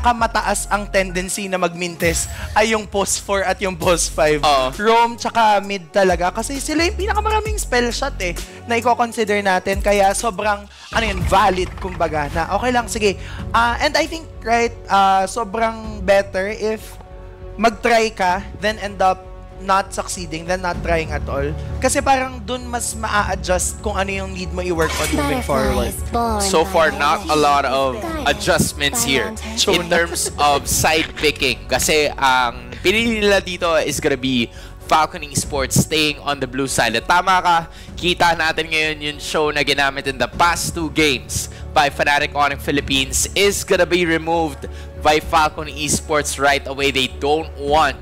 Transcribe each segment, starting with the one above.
pinakamataas ang tendency na magmintes ay yung post 4 at yung post 5. Roam tsaka mid talaga kasi sila yung pinakamaraming spell shot na i-consider natin kaya sobrang valid kumbaga na okay lang sige. And I think sobrang better if mag-try ka then end up not succeeding than not trying at all. Kasi parang dun mas maa-adjust kung ano yung need mo i-work on moving forward. So far, not a lot of adjustments here in terms of side picking. Kasi ang pinili nila dito is gonna be Falcon Esports staying on the blue side. At tama ka, kita natin ngayon yung show na ginamit in the past 2 games by Fnatic Onyx Philippines is gonna be removed by Falcon Esports right away. They don't want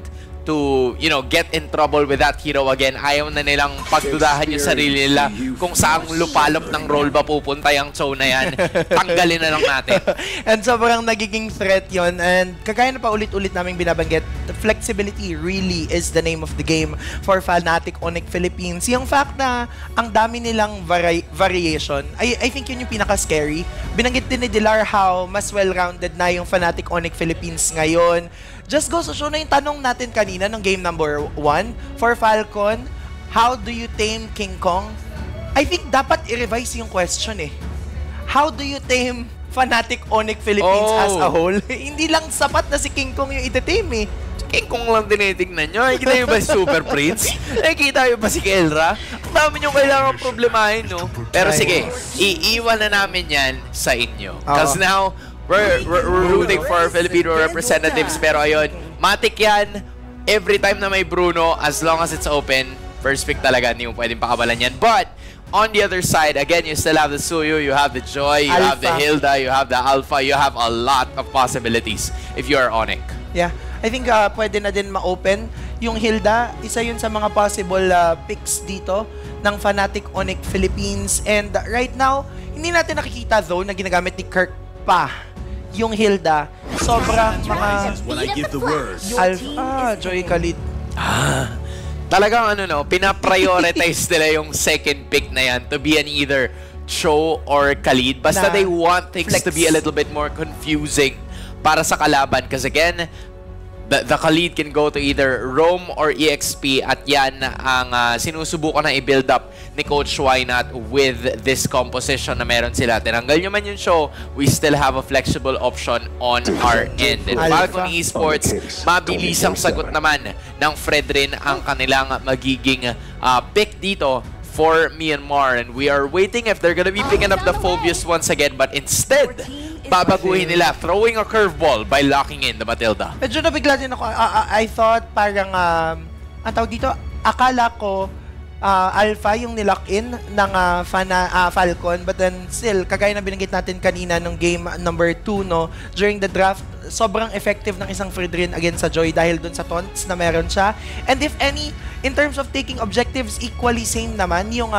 to, get in trouble with that hero again. Ayaw na nilang pagdudahan yung sarili nila kung saang lupalop ng role ba pupunta yung show na yan. Tanggalin na lang natin. And sobrang nagiging threat yon. And kagaya na pa ulit-ulit naming binabanggit, flexibility really is the name of the game for Fnatic Onyx Philippines. Yung fact na ang dami nilang variation, I think yun yung pinaka-scary. Binanggit din ni Dilar how mas well-rounded na yung Fnatic Onyx Philippines ngayon. Just goes to show na yung tanong natin kanina ng game number 1 for Falcon, how do you tame King Kong? I think dapat i-revise yung question How do you tame Fnatic Onyx Philippines as a whole? Hindi lang sapat na si King Kong yung iti-tame King Kong lang tinitignan nyo. Nakikita nyo ba si Super Prince? Nakikita nyo ba si Kelra? Ang dami nyo kailangan problemahin, no? Pero sige, iiwan na namin yan sa inyo. Because now, we're rooting for Filipino representatives. Pero ayun, matik yan. Every time na may Bruno, as long as it's open, first pick talaga, hindi mo pwedeng pakabalan yan. But, on the other side, again, you still have the Suyu, you have the Joy, you have the Hilda, you have the Alpha, you have a lot of possibilities if you are Onyx. Yeah, I think pwede na din ma-open. Yung Hilda, isa yun sa mga possible picks dito ng Fnatic Onyx Philippines. And right now, hindi natin nakikita though na ginagamit ni Kirk pa yung Hilda. Sobrang mga Alpha, Joy Khalid. Talagang pinaprioritize nila yung second pick na yan to be an either Cho or Khalid. Basta they want things to be a little bit more confusing para sa kalaban. Because again, the Khalid can go to either Roam or EXP at yan ang sinusubukan na i-build up ni Coach Wynat with this composition na meron sila. Tinanggal nyo man yung show, we still have a flexible option on our end. And Falcon Esports, mabilis ang sagot naman ng Fredrin ang kanilang magiging pick dito for Myanmar. And we are waiting if they're gonna be picking up the Phobius once again, but instead, babaguhin nila, throwing a curveball by locking in the Matilda. Medyo nabigla din ako. I thought parang, ang tawag dito, akala ko Alpha yung nilock in ng Falcon, but then still, kagaya na binanggit natin kanina nung game number 2, no, during the draft, sobrang effective ng isang Fredrin against sa Joy dahil dun sa taunts na meron siya. And if any, in terms of taking objectives, equally same naman yung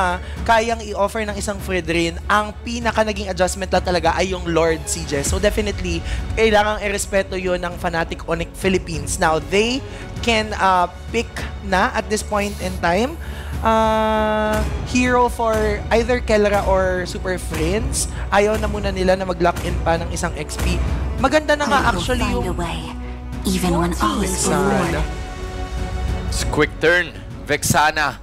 kayang i-offer ng isang Fredrin. Ang pinaka naging adjustment lang talaga ay yung Lord CJ. So definitely, kailangang irespeto yun ng Fnatic Onyx Philippines. Now, they can pick na at this point in time hero for either Kelra or Super Friends. Ayaw na muna nila na mag-lock in pa ng isang XP. Maganda na nga actually yung even when all is forward. Quick turn. Vexana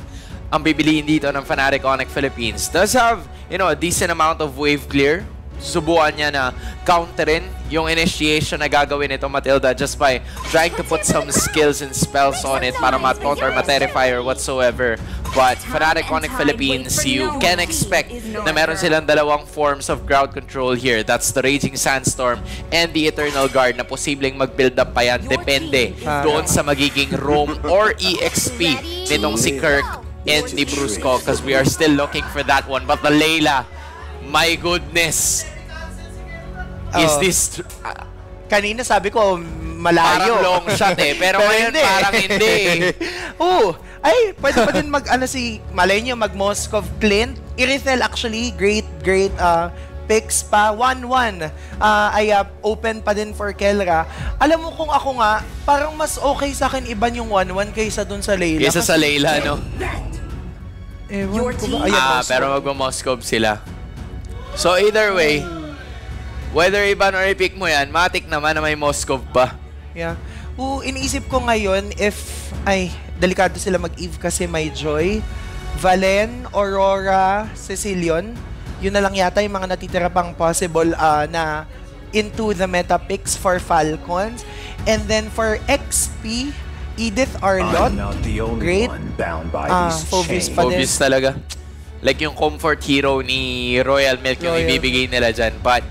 ang bibiliin dito ng Fnatic Onyx Philippines. Does have, a decent amount of wave clear. Subukan niya na counterin yung initiation na gagawin nito Matilda just by trying to put some skills and spells on it para ma-taunt or ma-terrify or whatsoever. But Fnatic Onyx Philippines, you can expect na meron silang dalawang forms of crowd control here. That's the Raging Sandstorm and the Eternal Guard na posibleng mag-build up pa yan. Depende doon sa magiging Roam or EXP nitong si Kirk and ni Brusco because we are still looking for that one. But the Layla, my goodness. Is this... kanina sabi ko, malayo. Parang long shot pero ngayon parang hindi. Ay, pwede pa din malay nyo, mag-Moskov Clint. Irithel actually, great picks pa. 1-1 ay open pa din for Kelra. Alam mo kung ako nga, parang mas okay sa akin iban yung 1-1 kaysa dun sa Layla. Kaysa sa Layla, no? Ewan ko ba? Pero mag-Moskov sila. So either way, Whether iban or i-pick mo yan, matik naman na may Moskov pa. Yeah. Iniisip ko ngayon if, delikado sila mag-Eve kasi may Joy, Valen, Aurora, Cecilion. Yun na lang yata yung mga natitira pang possible na into the meta picks for Falcons. And then for XP, Edith Arlott, great. Phoebus pa din. Phoebus talaga. Like yung comfort hero ni Royal Milk yung ibibigay nila dyan. But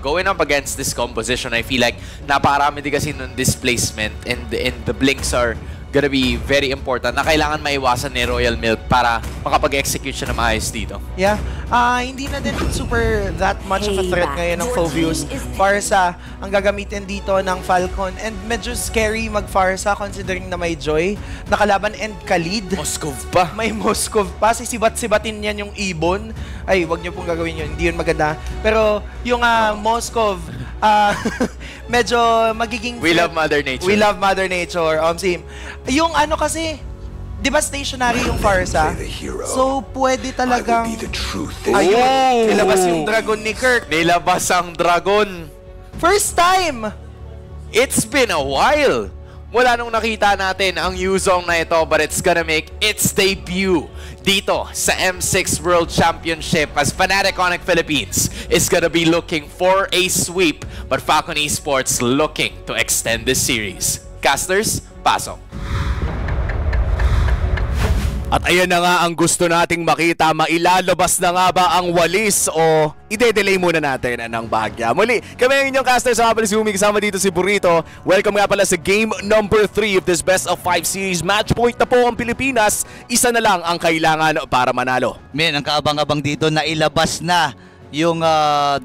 going up against this composition, I feel like napakarami din kasi ng displacement and the blinks are gonna be very important na kailangan maiwasan ni Royal Milk para makapag-execute siya na maayos dito. Yeah. Hindi na din super that much of a threat ngayon ng Phoebus. Farsa ang gagamitin dito ng Falcon. And medyo scary mag-Farsa considering na may Joy nakalaban and Khalid. Moskov pa. May Moskov pa. Sisibat-sibatin yan yung Ibon. Ay, wag niyo pong gagawin yun. Hindi yun maganda. Pero yung Moskov, medyo magiging... We love Mother Nature. We love Mother Nature. Sim. Yung ano kasi, di ba stationary yung Farsa? So, pwede talagang... Ayun, nilabas yung dragon ni Kirk. Nilabas ang dragon. First time! It's been a while. Wala nung nakita natin ang Yuzong na ito, but it's gonna make its debut dito sa M6 World Championship as Fnatic Onyx Philippines is gonna be looking for a sweep, but Falcon Esports looking to extend this series. Casters, pasok. At ayan na nga ang gusto nating makita, mailalabas na nga ba ang walis o ide-delay muna natin ang bahagya. Muli, kami ang inyong caster sa Kapalis Humi, kasama dito si Burrito. Welcome nga pala sa game number 3 of this best of 5 series. Match point na po ang Pilipinas, isa na lang ang kailangan para manalo. Men, ang kaabang-abang dito na ilabas na yung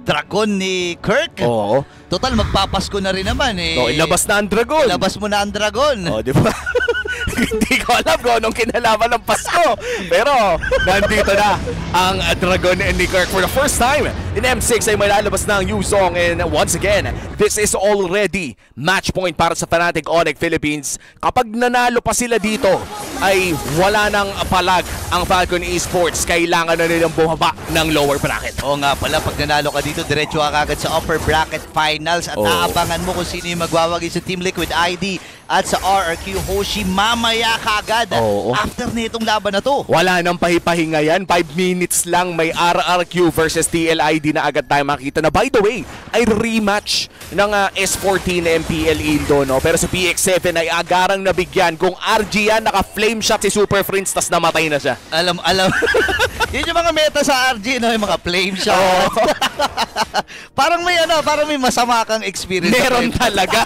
dragon ni Kirk. Oo. Total, magpapasko na rin naman eh. So, ilabas na ang dragon. Ilabas mo na ang dragon. Oh, di ba? Hindi ko alam kung anong kinalaman ng Pasko. Pero, nandito na ang dragon ni Kirk for the first time. In M6 ay may lalabas na ang Yuzong. And once again, this is already match point para sa Fnatic Onyx Philippines. Kapag nanalo pa sila dito, ay wala nang palag ang Falcon Esports. Kailangan na nilang bumaba ng lower bracket. Oo nga pala, pag nanalo ka dito, diretso ka kagad sa upper bracket finals at aabangan mo kung sino yung magwawagi sa Team Liquid ID at sa RRQ Hoshi mamaya kagad after nitong laban na to. Wala nang pahipahinga yan. 5 minutes lang may RRQ versus TLID na agad tayo makita na, by the way, ay rematch ng S14 MPL Indo, no? Pero sa PX7 ay agarang nabigyan. Kung RG yan, naka-flame shot si Super Prince tas namatay na siya. Alam. Yun yung mga meta sa RG, no? Yung mga flame shot. parang may masama kang experience. Meron talaga.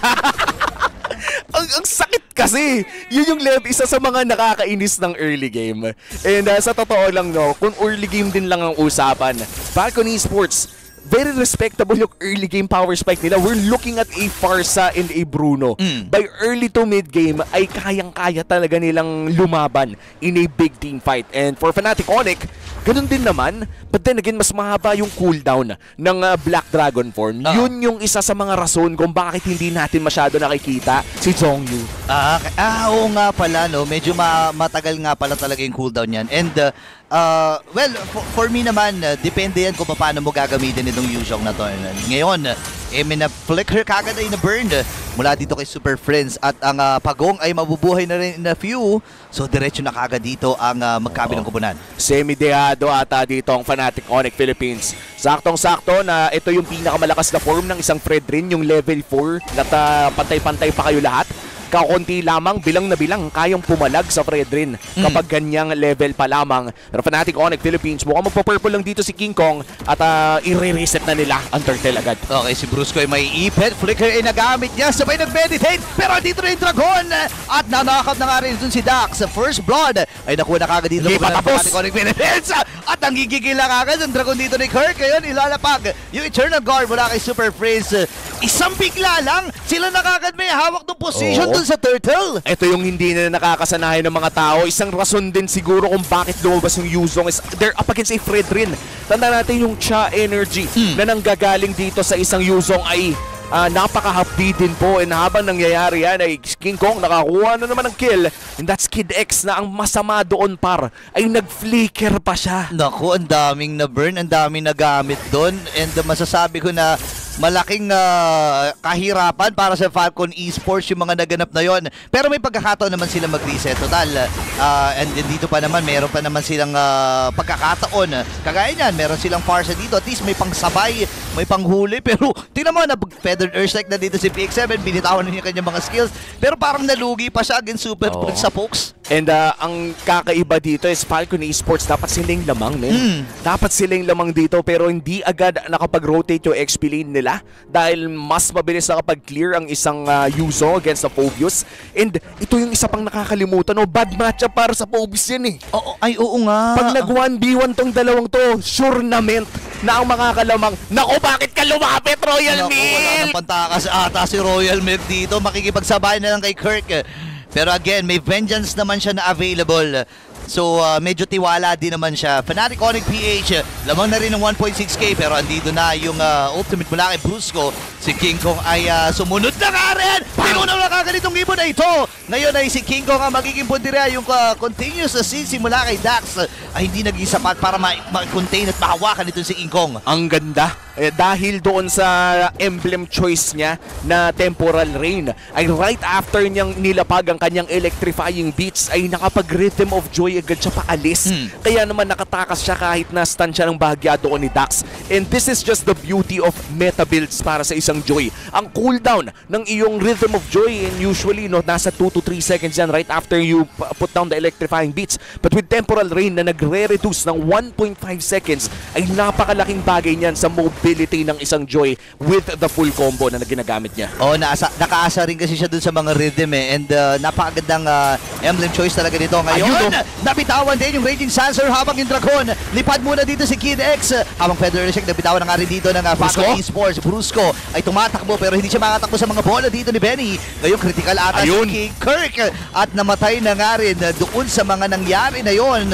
Ang sakit kasi. Yun yung isa sa mga nakakainis ng early game. And sa totoo lang, no, kung early game din lang ang usapan, Falcon Esports, very respectable yung early game power spike nila. We're looking at a Farsa and a Bruno. By early to mid game ay kayang-kaya talaga nilang lumaban in a big team fight. And for Fnatic Onyx, ganun din naman. But then again, mas mahaba yung cooldown ng Black Dragon form. Yun yung isa sa mga rason kung bakit hindi natin masyado nakikita si Zhongyu. Oo nga pala, no? Medyo matagal nga pala talaga yung cooldown yan. And well, for me naman, depende yan kung paano mo gagamitin itong Yuzong na to. Ngayon, may na-flicker kagad ay na-burn mula dito kay Super Friends at ang Pagong ay mabubuhay na rin in a few. So, diretso na kagad dito ang magkabilang kupunan. Semi-dehado ata dito ang Fnatic Onyx Philippines. Saktong-sakto na ito yung pinakamalakas na form ng isang Fredrin, yung level 4 na pantay-pantay pa kayo lahat. Kakunti lamang, bilang na bilang, kayang pumalag sa Fredrin kapag ganyang level pa lamang. Pero Fnatic Onyx Philippines, mukhang magpa-purple lang dito si King Kong at i-reset na nila ang turtle agad. Okay, si Brusco ay may ipet. Flicker ay nagamit niya, sabay nag-meditate. Pero dito na yung Dragon at nanakap na nga rin dun si Dax. Sa First Blood ay nakuha na kagad dito. Hindi pa tapos. Fnatic Onyx Philippines at ang gigigil na kagad ang Dragon dito ni Kirk. Ngayon, ilalapag yung Eternal Guard mula kay Super Prince. Isang bigla lang, sila na kagad may hawak ng position dun sa turtle. Ito yung hindi na nakakasanayan ng mga tao. Isang rason din siguro kung bakit lumabas yung Yuzong is they're up against a Fredrin. Tanda natin yung Cha energy na nanggagaling dito sa isang Yuzong ay napaka-happy din po. And habang nangyayari yan ay King Kong nakakuha na naman ng kill. And that's Kid X na ang masama doon ay nag-flicker pa siya. Naku, ang daming na-burn, ang daming nagamit doon. And masasabi ko na malaking kahirapan para sa Falcon Esports yung mga naganap na yon. Pero may pagkakataon naman sila mag-reset total. And dito pa naman, meron pa naman silang pagkakataon. Kagaya niyan, meron silang Farsa dito. At least may pangsabay, may panghuli. Pero tingnan mo na Feathered Earthstrike na dito si PX7. Binitawan niya kanyang mga skills. Pero parang nalugi pa siya against Super sa Pokes. And ang kakaiba dito is Falcon Esports, dapat silang lamang, men. Dapat silang lamang dito pero hindi agad nakapag-rotate yung XP lane nila dahil mas mabilis nakapag-clear ang isang Yuzo against the Phobius. And ito yung isa pang nakakalimutan, bad matchup para sa Phobius yan eh. Oo nga. Pag nag-1v1 tong dalawang to, sure naman na ang makakalamang, naku, bakit ka lumapit, Royal Milk? Wala nang pantakas ata si Royal Milk dito. Makikipagsabay na lang kay Kirk. Pero again, may vengeance naman siya na available. So medyo tiwala din naman siya. Fnatic Onyx PH, lamang na rin ng 1.6k pero andito na yung ultimate mula kay Brusco. Si King Kong ay sumunod na nga rin! Pinunaw na kaganitong ibon na ito! Ngayon ay si King Kong ang magiging puntirya. Yung continuous assist mula kay Dax ay hindi naging sapat para ma-contain at mahawakan itong si King Kong. Ang ganda. Dahil doon sa emblem choice niya na Temporal Rain ay right after niyang nilapag ang kanyang electrifying beats ay nakapag-rhythm of joy agad siya paalis. Kaya naman nakatakas siya kahit na stun siya ng bahagya doon ni Dax. And this is just the beauty of meta builds para sa isang Joy. Ang cooldown ng iyong rhythm of joy and usually nasa 2 to 3 seconds yan right after you put down the electrifying beats. But with Temporal Rain na nagre-reduce ng 1.5 seconds ay napakalaking bagay niyan sa mobility ng isang Joy with the full combo na ginagamit niya. Nakaasa rin kasi siya dun sa mga rhythm and napakagandang emblem choice talaga dito. Ngayon, nabitawan din yung Raging Sandstorm habang yung Dragon. Lipad muna dito si Kid X. Habang Feather Check, nabitawan na nga rin dito ng Falcon Esports. Brusco ay tumatakbo pero hindi siya makatakbo sa mga bola dito ni Benny. Ngayon, critical ata si King Kirk at namatay na nga rin doon sa mga nangyari na yon.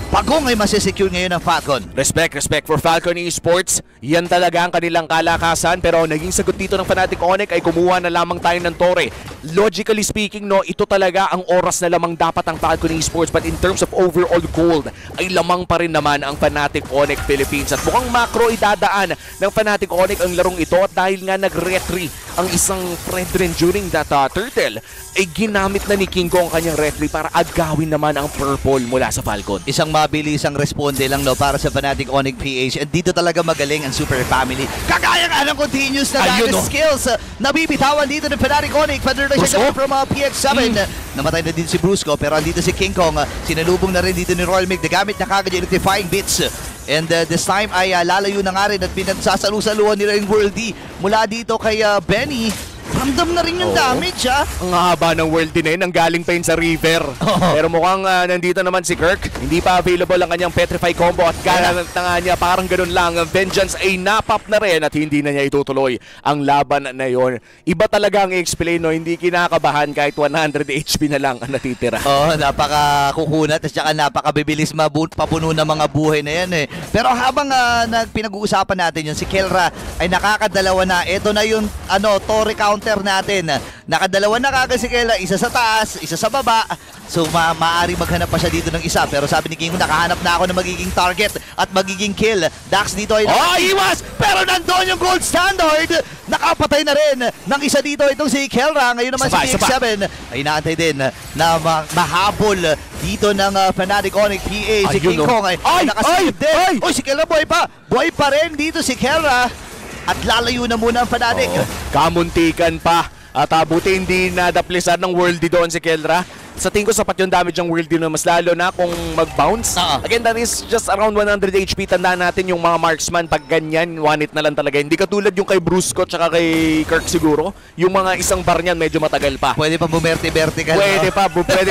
Pagong ay masisecure ngayon ng Falcon. Respect for Falcon Esports. Yan talaga ang kanilang kalakasan. Pero naging sagot dito ng Fnatic Onyx ay kumuha na lamang tayo ng Torre. Logically speaking, ito talaga ang oras na lamang dapat ang Falcon Esports. But in terms of overall gold, ay lamang pa rin naman ang Fnatic Onyx Philippines. At mukhang macro idadaan ng Fnatic Onyx ang larong ito. At dahil nga nag-retry ang isang Fredrin during that turtle, ay ginamit na ni King Kong kanyang retry para agawin naman ang purple mula sa Falcon. Isang mabilisang responde lang para sa Fnatic Onyx PH. And dito talaga magaling ang Super Family. Kagaya nga ng continuous na damage skills. Nabibitawan dito ng Fnatic Onyx. Federation siya from PX7. Namatay na din si Brusco pero andito si King Kong. Sinalubong na rin dito ni Royal Milk. Nagamit na kagad yung electrifying bits. And this time ay lalayo na nga rin at pinagsasalu-saluhan nila yung Worldy mula dito kay Benny. Ramdam na rin yung damage, ha? Ang haba ng Worldy na yun, ang galing pa yun sa River. Pero mukhang nandito naman si Kirk. Hindi pa available ang kanyang Petrify combo at gana na nga niya, parang ganun lang. Ang Vengeance ay napap na rin at hindi na niya itutuloy ang laban na yon. Iba talaga ang i-explain, no? Hindi kinakabahan kahit 100 HP na lang ang natitira. Napakakukunat at saka napakabibilis papuno ng mga buhay na yan, eh. Pero habang pinag-uusapan natin yun, si Kelra ay nakakadalawa na. Ito na yung Torre counter natin. Nakadalawa na kagad si Kelra, isa sa taas, isa sa baba. So maaari maghanap pa siya dito ng isa. Pero sabi ni King, nakahanap na ako ng magiging target at magiging kill. Dax dito ay iwas! Pero nandoon yung gold standard! Nakapatay na rin ng isa dito itong si Kelra. Ngayon naman si PX7 ay naantay din na mahabol dito ng Fnatic Onyx PH. Si King Kong ay nakasilip din. Si Kelra buhay pa! Buhay pa rin dito si Kelra. At lalayo na muna ang Fnatic. Kamuntikan pa. At buti hindi nadaplisan ng Worldy doon si Kelra. Sa tingin ko sapat yung damage ng Worldy na mas lalo na kung mag-bounce. Again, that is just around 100 HP. Tandaan natin yung mga marksman pag ganyan, one hit na lang talaga. Hindi katulad yung kay Brusco tsaka kay Kirk siguro. Yung mga isang bar niyan medyo matagal pa. Pwede pa bumerti-vertical. Pwede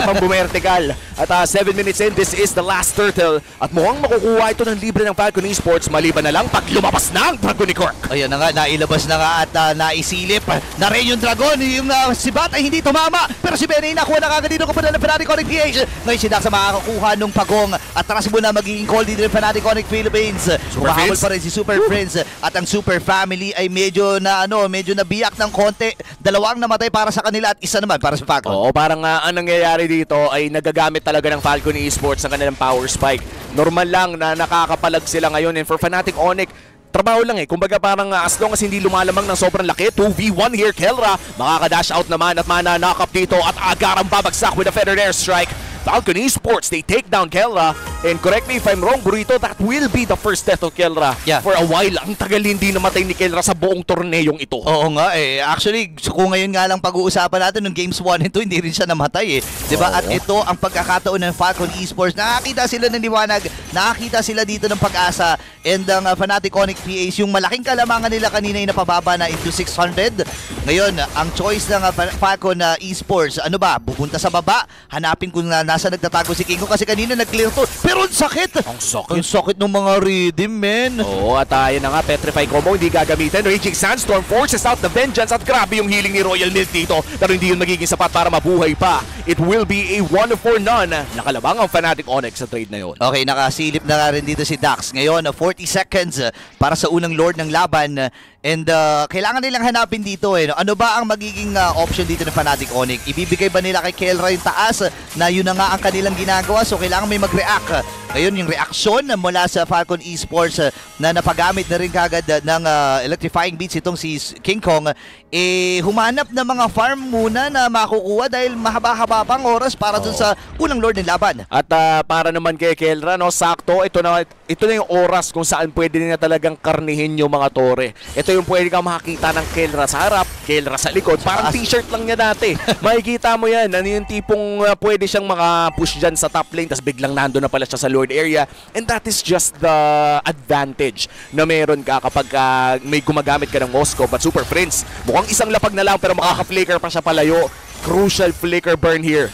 pa bumertical. At 7 minutes in, this is the last turtle. At mukhang makukuha ito ng libre ng Falcon Esports maliban na lang pag lumabas na ang Dragon ni Kirk. Ayan na nga, nailabas na nga at naisilip na rin yung Dragon. Yung si Bat ay hindi tumama. Pero si Benny nakuha na kagad dito kapag na Fnatic Onyx PH. Ngayon si Dax makakakuha nung pagong at taras muna magiging call dito ng Fnatic Onyx Philippines. Mahabol pa rin si Super Friends at ang Super Family ay medyo nabiyak ng konti. Dalawang namatay para sa kanila at isa naman para sa Falcon. Oo, parang ang nangyayari dito ay nagagamit talaga ng Falcon Esports ang kanilang power spike. Normal lang na nakakapalag sila ngayon and for Fnatic Onyx, trabaho lang eh. Kumbaga parang as long as hindi lumalamang ng sobrang laki, 2v1 here, Kelra. Makaka-dash out naman at mana-knock up dito at agarang babagsak with a feathered airstrike. Falcon Esports, they take down Kelra. And correct me if I'm wrong, Burrito, that will be the first death of Kelra for a while. Ang tagal hindi namatay ni Kelra sa buong torneyong ito. Oo nga eh. Actually, kung ngayon nga lang pag-uusapan natin ng Games 1 and 2, hindi rin siya namatay eh. Diba? At ito ang pagkakataon ng Falcon Esports. Nakakita sila ng liwanag, nakakita sila dito ng pag-asa. And ang Fnatic Onyx PAs, yung malaking kalamangan nila kanina ay napababa na into 600. Ngayon, ang choice ng Falcon Esports, ano ba? Pupunta sa baba, hanapin kung nasa nagtatago si Kingo kasi kanina nag-clear to. Pero ang sakit! Ang sakit. Ang sakit ng mga redeem, men. Oo, at yun na nga, Petrify combo, hindi gagamitin. Raging Sandstorm forces out the vengeance at grabe yung healing ni Royal Milk dito. Pero hindi yun magiging sapat para mabuhay pa. It will be a 1 for none. Nakalabang ang Fnatic Onyx sa trade na yun. Okay, nakasilip na nga rin dito si Dax. Ngayon, 40 seconds para sa unang Lord ng laban. And kailangan nilang hanapin dito eh. Ano ba ang magiging option dito ng Fnatic Onyx? Ibibigay ba nila kay Kelra yung taas na yun na nga ang kanilang ginagawa? So kailangan may mag-react. Ngayon yung reaksyon mula sa Falcon Esports na napagamit na rin kagad ng electrifying beats itong si King Kong, humanap na mga farm muna na makukuha dahil mahaba-haba pang oras para dun sa unang Lord ng laban. At para naman kay Kelra, no, sakto, ito na yung oras kung saan pwede na talagang karnihin yung mga tore. Ito yung pwede kang makakita ng Kelra sa harap, Kelra sa likod. Parang t-shirt lang niya dati. Makikita mo yan. Ano yung tipong pwede siyang maka-push dyan sa top lane, tapos biglang nando na pala siya sa Lord area. And that is just the advantage na meron ka kapag may gumagamit ka ng Moscow. But Super Friends, mukhang isang lapag na lang pero makaka-flicker pa siya palayo. Crucial flicker burn here.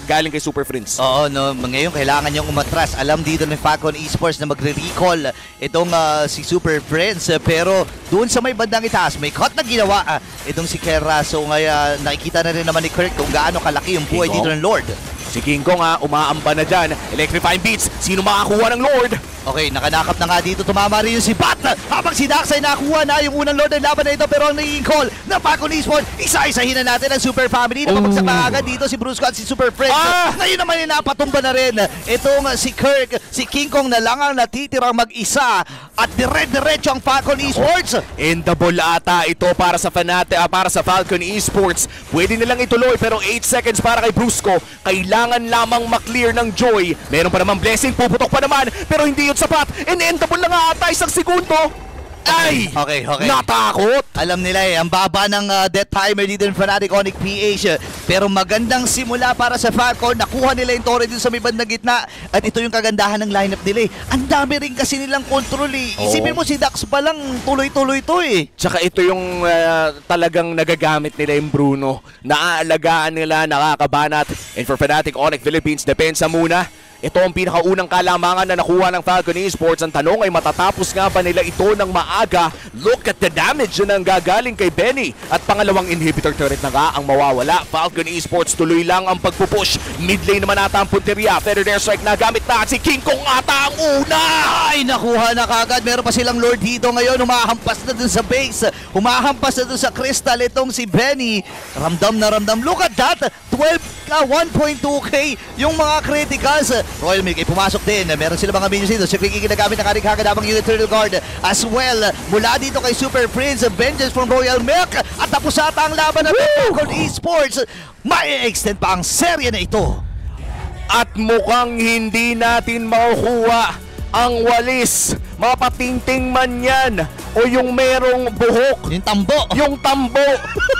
Galing kay Super Friends. Oo, no. Ngayon, kailangan niyong umatras. Alam dito ng Falcon Esports na magre-recall itong si Super Friends. Pero doon sa may bandang itaas, may cut na ginawa itong si Kelra. So, ngayon, nakikita na rin naman ni Kirk kung gaano kalaki yung buhay dito ng Lord. Si King Kong umaamba na dyan. Electrifying beats. Sino makakuha ng Lord? Okay, nakanakap na nga dito. Tumama rin yung si Bat. Habang si Dax ay nakuha na yung unang Lord ng laban na ito. Pero ang naging call na Falcon Esports, isa-isahin na natin ang Super Family. Napapagsak na agad dito si Brusco at si Super Friends. Ngayon naman yung napatumba na rin itong si Kirk, si King Kong na lang ang natitirang mag-isa. At dire-diretso ang Falcon Esports. Endable ata ito para sa para sa Falcon Esports. Pwede nilang ituloy pero 8 seconds para kay Brusco. Kailangan lamang maklear ng Joy. Meron pa naman blessing, puputok pa naman. Pero hindi yun sapat. Endable na nga ata isang segundo. Ay! Okay. Natakot! Alam nila ang baba ng death timer dito ng Fnatic Onyx PH. Pero magandang simula para sa Falcon. Nakuha nila yung torre dito sa may bandang gitna. At ito yung kagandahan ng lineup nila. Ang dami rin kasi nilang control eh. Isipin mo si Dax pa lang tuloy-tuloy to eh. Tsaka ito yung talagang nagagamit nila yung Bruno. Naaalagaan nila, nakakabanat. And for Fnatic Onyx Philippines, depensa muna. Ito ang pinakaunang kalamangan na nakuha ng Falcon Esports. Ang tanong ay matatapos nga ba nila ito ng maaga? Look at the damage na gagaling kay Benny. At pangalawang inhibitor turret na nga ang mawawala. Falcon Esports tuloy lang ang pagpupush. Mid lane naman ata ang punteriya. Feathered airstrike na gamit na. At si King Kong ata ang una! Ay, nakuha na kagad. Meron pa silang Lord dito ngayon. Humahampas na dun sa base. Humahampas na dun sa crystal itong si Benny. Ramdam na ramdam. Look at that! 1.2k yung mga criticals. Royal Milk ay pumasok din. Meron sila mga minions dito. Si Quick ginagamit ng kanilang kagadamang unit turtle guard as well. Mula dito kay Super Prince, vengeance from Royal Milk. At tapos ata ang laban ng Falcon Esports. Mai-extend pa ang serye na ito. At mukhang hindi natin makukuha ang walis. Mapatingting man yan o yung merong buhok. Yung tambo. Yung tambo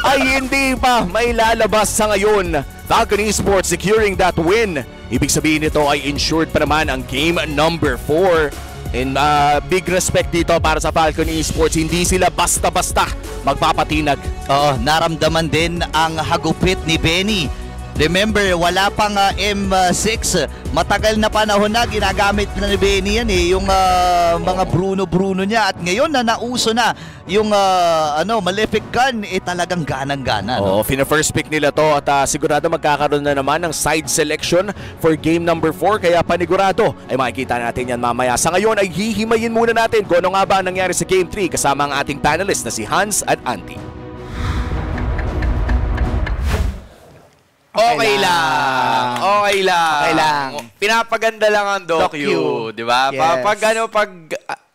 ay hindi pa may lalabas sa ngayon. Falcon Esports securing that win. Ibig sabihin nito ay insured pa naman ang game number 4. And big respect dito para sa Falcon Esports. Hindi sila basta-basta magpapatinag. Oo, naramdaman din ang hagupit ni Benny. Remember, wala pang M6. Matagal na panahon na ginagamit na ni Benny yan eh. Yung mga Bruno niya. At ngayon na nauso na yung Malefic Gun, talagang ganang-gana. Oo, first pick nila to at sigurado magkakaroon na naman ng side selection for game number 4. Kaya panigurado ay makikita natin yan mamaya. Sa ngayon ay hihimayin muna natin kung ano nga ba ang nangyari sa game 3 kasama ang ating panelist na si Hans at Antti. Okay lang. Pinapaganda lang ang docu, di ba? Yes. Pag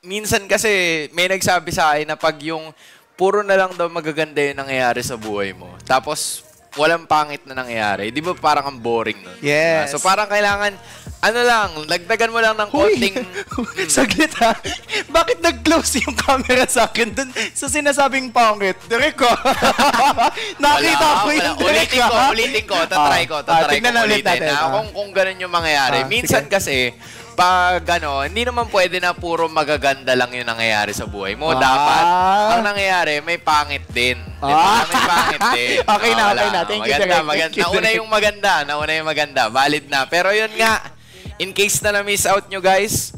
minsan kasi may nagsabi sa akin na pag yung puro na lang daw magaganda yung nangyayari sa buhay mo, tapos walang pangit na nangyayari, di ba parang ang boring nun? Yes. So parang kailangan, ano lang, dagdagan mo lang ng konting... Saglit ha. Bakit nag-close yung camera sa akin dun sa sinasabing pangit? Direk ko. Nakita ko yung direk Ulitin ko. Tatry ko tingnan ulit ulitin. natin. Kung ganun yung mangyayari. Minsan kasi, pag hindi naman pwede na puro magaganda lang yung nangyayari sa buhay mo. Dapat, ang nangyayari, may pangit din. Diba? May pangit din. Okay na. Thank you, Direk. Nauna yung maganda. Valid na. Pero yun nga, in case na na-miss out nyo guys,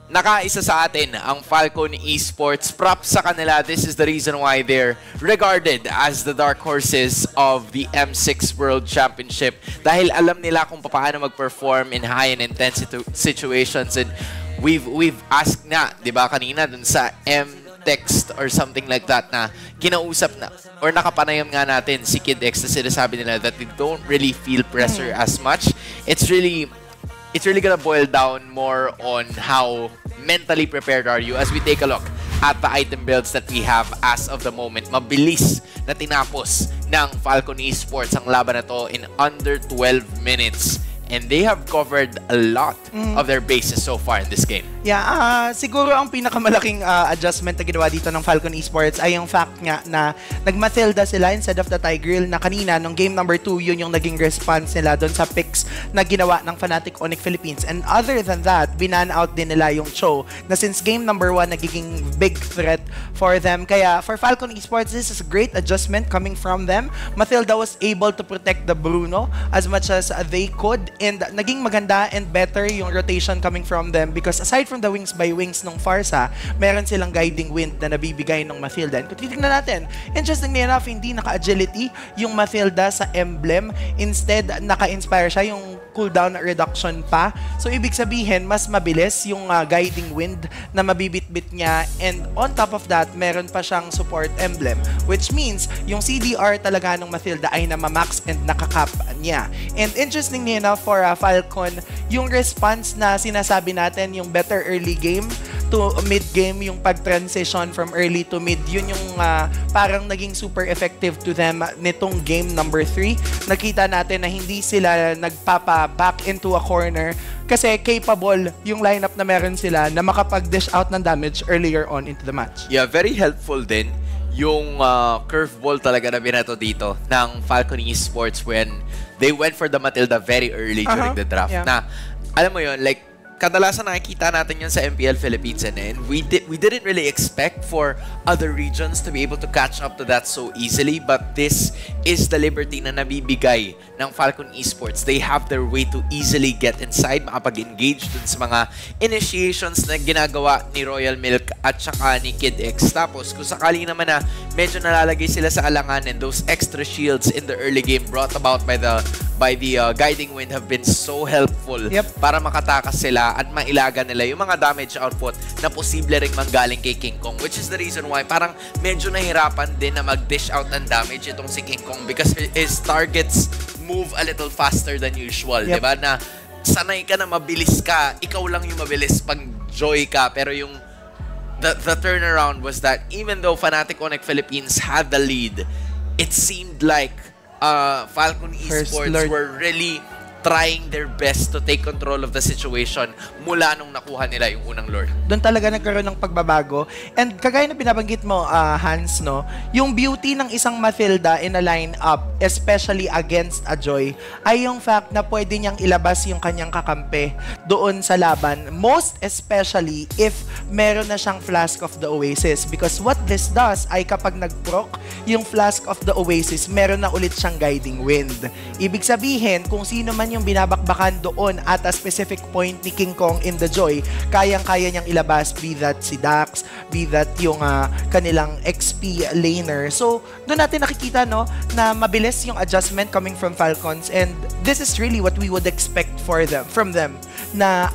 nakaisa sa atin ang Falcon Esports. Props sa kanila. This is the reason why they're regarded as the dark horses of the M6 World Championship. Dahil alam nila kung paano mag-perform in high and intense situations. And we've asked na, di ba, kanina dun sa M-Text or something like that na kinausap na or nakapanayam nga natin si Kid X na sinasabi nila that they don't really feel pressure as much. It's really gonna boil down more on how mentally prepared are you as we take a look at the item builds that we have as of the moment. Mabilis na tinapos ng Falcon Esports ang laban na to in under 12 minutes. And they have covered a lot of their bases so far in this game. Yeah, siguro ang pinakamalaking adjustment na ginawa dito ng Falcon Esports ay yung fact nga na nag-Mathilda sila instead of the Tigreal na kanina nung game number 2, yun yung naging response nila doon sa picks na ginawa ng Fnatic Onyx Philippines. And other than that, binan out din nila yung Cho na since game number 1 nagiging big threat for them. Kaya for Falcon Esports, this is a great adjustment coming from them. Mathilda was able to protect the Bruno as much as they could. And naging maganda and better yung rotation coming from them because aside from the wings by wings ng Pharsa, meron silang guiding wind na nabibigay ng Mathilda. And kung titignan natin, interestingly enough, hindi naka-agility yung Mathilda sa emblem. Instead, naka-inspire siya yung cooldown reduction pa. So, ibig sabihin, mas mabilis yung guiding wind na mabibitbit niya. And on top of that, meron pa siyang support emblem. Which means, yung CDR talaga ng Mathilda ay namamax and nakakap niya. And interestingly enough, for Falcon, yung response na sinasabi natin, yung better early game to mid game, yung pag-transition from early to mid, yun yung parang naging super effective to them nitong game number 3. Nakita natin na hindi sila nagpapa-back into a corner kasi capable yung lineup na meron sila na makapag-dish out ng damage earlier on into the match. Yeah, very helpful din yung curveball talaga na binato dito ng Falcon Esports when they went for the Mathilda very early during the draft. Yeah. Na, alam mo yun, like, kadalasan nakikita natin yun sa MPL Philippines and we didn't really expect for other regions to be able to catch up to that so easily, but this is the liberty na nabibigay ng Falcon Esports. They have their way to easily get inside, makapag-engage dun sa mga initiations na ginagawa ni Royal Milk at saka ni Kid X. Tapos kung sakali naman na medyo nalalagay sila sa alanganin, those extra shields in the early game brought about by the guiding wind have been so helpful para makatakas sila at mailaga nila yung mga damage output na posible ring manggaling kay King Kong, which is the reason why parang medyo nahirapan din na mag-dish out ng damage itong si King Kong because his targets move a little faster than usual, diba? Na sanay ka na mabilis ka, ikaw lang yung mabilis pag joy ka, pero yung the turnaround was that even though Fnatic Onyx Philippines had the lead, it seemed like Falcon Esports were really trying their best to take control of the situation mula nung nakuha nila yung unang Lord. Doon talaga nagkaroon ng pagbabago. And kagaya na binabanggit mo, Hans, no, yung beauty ng isang Mathilda in a line-up, especially against a Joy, ay yung fact na pwede niyang ilabas yung kanyang kakampi doon sa laban. Most especially if meron na siyang Flask of the Oasis. Because what this does ay kapag nag-proc yung Flask of the Oasis, meron na ulit siyang Guiding Wind. Ibig sabihin, kung sino man yung binabakbakan doon at a specific point ni King Kong in the Joy, kayang-kaya niyang ilabas, be that si Dax, be that yung kanilang XP laner. So, doon natin nakikita, no, na mabilis yung adjustment coming from Falcons, and this is really what we would expect from them, na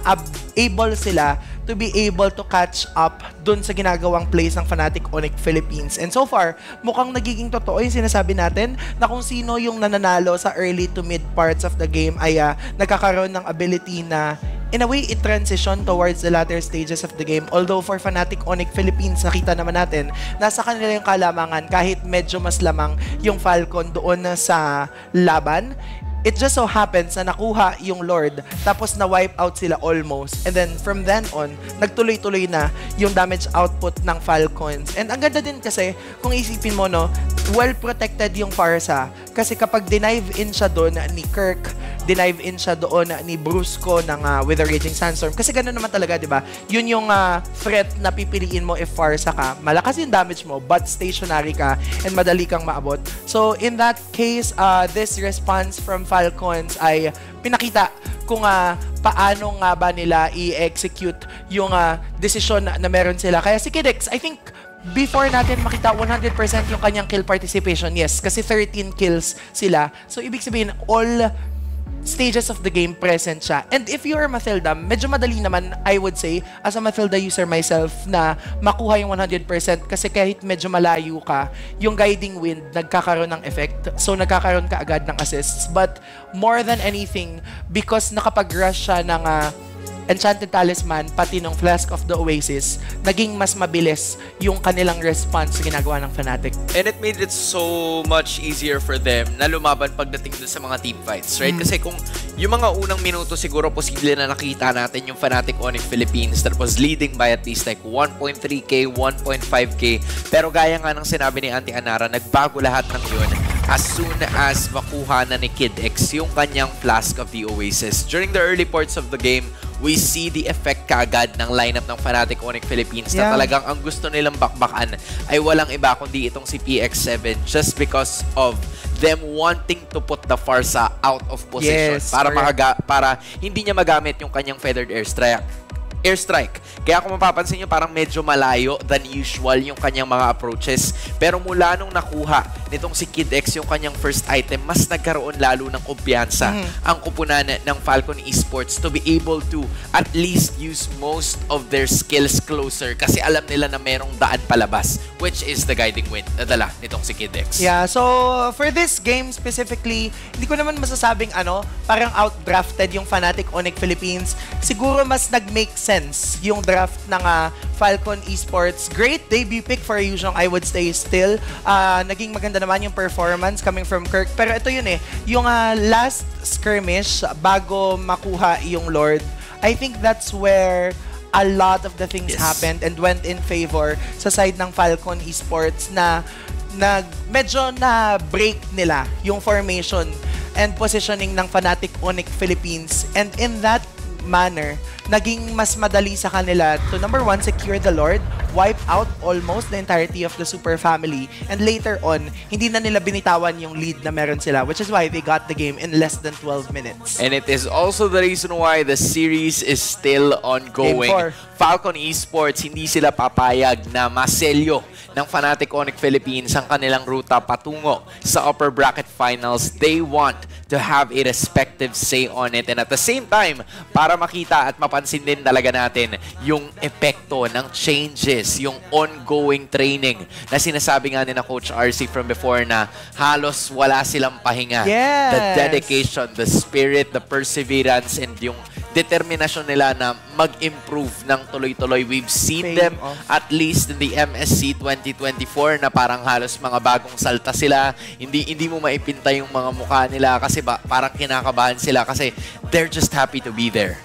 able sila to be able to catch up dun sa ginagawang plays ng Fnatic Onyx Philippines. And so far, mukhang nagiging totoo yung sinasabi natin na kung sino yung nananalo sa early to mid parts of the game ay nagkakaroon ng ability na in a way, it transition towards the latter stages of the game. Although for Fnatic Onyx Philippines, nakita naman natin, nasa kanila yung kalamangan kahit medyo mas lamang yung Falcon doon sa laban. It just so happens na nakuha yung Lord, tapos na-wipe out sila almost. And then, from then on, nagtuloy-tuloy na yung damage output ng Falcons. And ang ganda din kasi, kung isipin mo, no, well-protected yung Pharsa. Kasi kapag dinive in siya doon ni Kirk, dinive in siya doon ni Brusco ng with the Raging Sandstorm. Kasi gano'n naman talaga, di ba? Yun yung threat na pipiliin mo if Pharsa ka. Malakas yung damage mo, but stationary ka and madali kang maabot. So, in that case, this response from Falcons ay pinakita kung paano nga ba nila i-execute yung desisyon na meron sila. Kaya si Kidix, I think, before natin makita 100% yung kanyang kill participation, yes, kasi 13 kills sila. So, ibig sabihin, all stages of the game present siya. And if you're Mathilda, medyo madali naman, I would say, as a Mathilda user myself, na makuha yung 100% kasi kahit medyo malayo ka, yung guiding wind nagkakaroon ng effect. So, nagkakaroon ka agad ng assists. But more than anything, because nakapag-rush siya ng Enchanted Talisman, pati ng Flask of the Oasis, naging mas mabilis yung kanilang response sa ginagawa ng Fnatic. And it made it so much easier for them na lumaban pagdating dun sa mga team fights, right? Kasi kung yung mga unang minuto siguro posible na nakita natin yung Fnatic Onyx Philippines that was leading by at least like 1.3k, 1.5k. Pero gaya nga ng sinabi ni Auntie Anara, nagbago lahat ng yun as soon as makuha na ni Kid X yung kanyang Flask of the Oasis. During the early parts of the game, we see the effect kaagad ng lineup ng Fnatic Onyx Philippines na talagang ang gusto nilang bakbakan ay walang iba kundi itong si PX7 just because of them wanting to put the Pharsa out of position para hindi niya magamit yung kanyang feathered airstrike. Kaya kung mapapansin nyo, parang medyo malayo than usual yung kanyang mga approaches. Pero mula nung nakuha nitong si Kid X yung kanyang first item, mas nagkaroon lalo ng kumpiyansa ang kupunan ng Falcon Esports to be able to at least use most of their skills closer kasi alam nila na merong daan palabas, which is the guiding wind na dala nitong si Kid X. Yeah, so for this game specifically, hindi ko naman masasabing parang outdrafted yung Fnatic Onyx Philippines. Siguro mas nag-make sense yung draft ng Falcon Esports. Great debut pick for Yuzhong, I would say still. Naging maganda naman yung performance coming from Kirk. Pero ito yun yung last skirmish bago makuha yung Lord. I think that's where a lot of the things happened and went in favor sa side ng Falcon Esports na medyo na break nila yung formation and positioning ng Fnatic Onyx Philippines. And in that manner, naging mas madali sa kanila to number one, secure the Lord, wipe out almost the entirety of the Super Family, and later on, hindi na nila binitawan yung lead na meron sila, which is why they got the game in less than 12 minutes. And it is also the reason why the series is still ongoing. Falcon Esports, hindi sila papayag na maselyo ng Fnatic Onyx Philippines ang kanilang ruta patungo sa upper bracket finals. They want to have a respective say on it. And at the same time, para makita at mapansin din talaga natin yung epekto ng changes, yung ongoing training na sinasabi nga ni na Coach RC from before na halos wala silang pahinga. Yes. The dedication, the spirit, the perseverance, and yung determinasyon nila na mag-improve ng tuloy-tuloy. We've seen them at least in the MSC 2024 na parang halos mga bagong salta sila. Hindi mo maipinta yung mga mukha nila kasi parang kinakabahan sila kasi they're just happy to be there.